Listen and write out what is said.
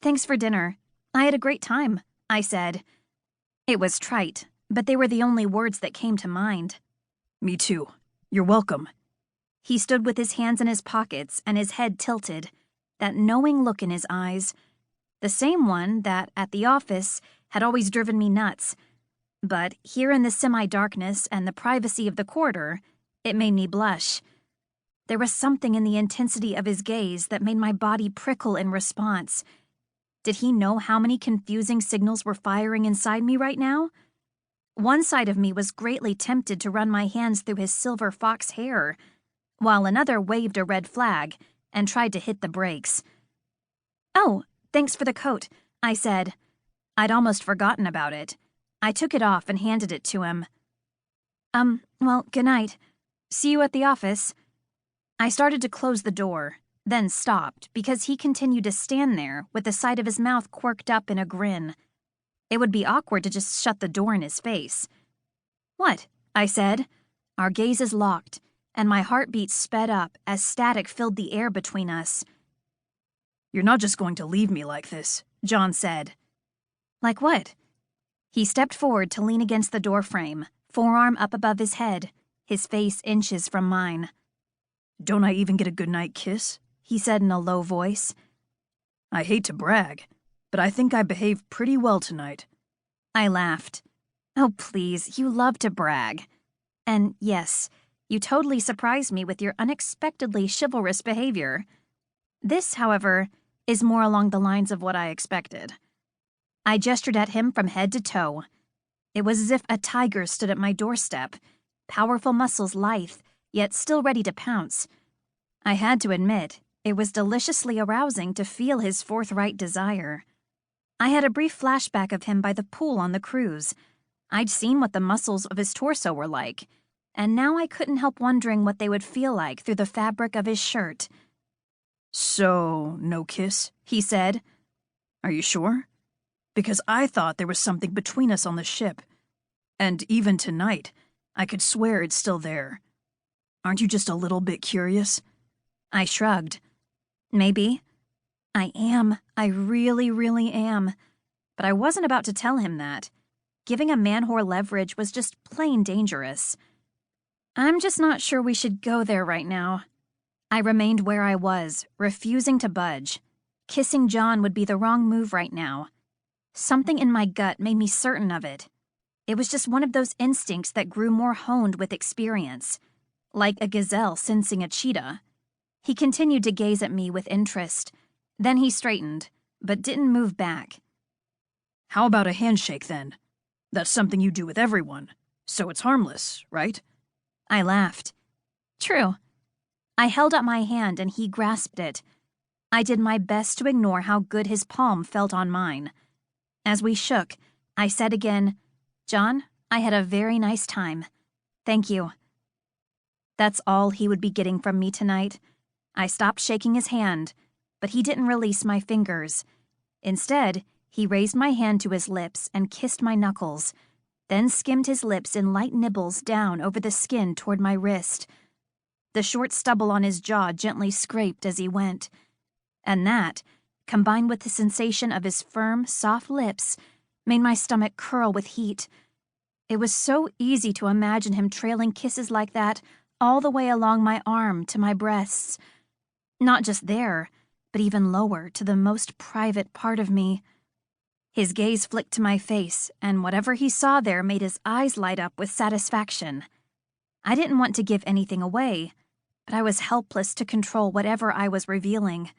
Thanks for dinner. I had a great time, I said. It was trite, but they were the only words that came to mind. Me too. You're welcome. He stood with his hands in his pockets and his head tilted, that knowing look in his eyes, the same one that, at the office, had always driven me nuts. But here in the semi-darkness and the privacy of the corridor, it made me blush. There was something in the intensity of his gaze that made my body prickle in response. Did he know how many confusing signals were firing inside me right now? One side of me was greatly tempted to run my hands through his silver fox hair, while another waved a red flag and tried to hit the brakes. "Oh, thanks for the coat," I said. I'd almost forgotten about it. I took it off and handed it to him. Well, good night. See you at the office." I started to close the door, then stopped because he continued to stand there with the side of his mouth quirked up in a grin. It would be awkward to just shut the door in his face. "What?" I said. Our gazes locked, and my heartbeat sped up as static filled the air between us. "You're not just going to leave me like this," John said. "Like what?" He stepped forward to lean against the doorframe, forearm up above his head, his face inches from mine. "Don't I even get a goodnight kiss?" he said in a low voice. "I hate to brag, but I think I behaved pretty well tonight." I laughed. "Oh, please, you love to brag. And yes, you totally surprised me with your unexpectedly chivalrous behavior. This, however, is more along the lines of what I expected." I gestured at him from head to toe. It was as if a tiger stood at my doorstep, powerful muscles lithe, yet still ready to pounce. I had to admit, it was deliciously arousing to feel his forthright desire. I had a brief flashback of him by the pool on the cruise. I'd seen what the muscles of his torso were like, and now I couldn't help wondering what they would feel like through the fabric of his shirt. "So, no kiss?" he said. "Are you sure? Because I thought there was something between us on the ship. And even tonight, I could swear it's still there. Aren't you just a little bit curious?" I shrugged. "Maybe. I am. I really, really am." But I wasn't about to tell him that. Giving a Manwhore leverage was just plain dangerous. "I'm just not sure we should go there right now." I remained where I was, refusing to budge. Kissing John would be the wrong move right now. Something in my gut made me certain of it. It was just one of those instincts that grew more honed with experience, like a gazelle sensing a cheetah. He continued to gaze at me with interest. Then he straightened, but didn't move back. "How about a handshake, then? That's something you do with everyone, so it's harmless, right?" I laughed. "True." I held out my hand and he grasped it. I did my best to ignore how good his palm felt on mine. As we shook, I said again, "John, I had a very nice time. Thank you." That's all he would be getting from me tonight. I stopped shaking his hand, but he didn't release my fingers. Instead, he raised my hand to his lips and kissed my knuckles, then skimmed his lips in light nibbles down over the skin toward my wrist. The short stubble on his jaw gently scraped as he went. And that, combined with the sensation of his firm, soft lips, made my stomach curl with heat. It was so easy to imagine him trailing kisses like that all the way along my arm to my breasts. Not just there, but even lower to the most private part of me. His gaze flicked to my face, and whatever he saw there made his eyes light up with satisfaction. I didn't want to give anything away, but I was helpless to control whatever I was revealing.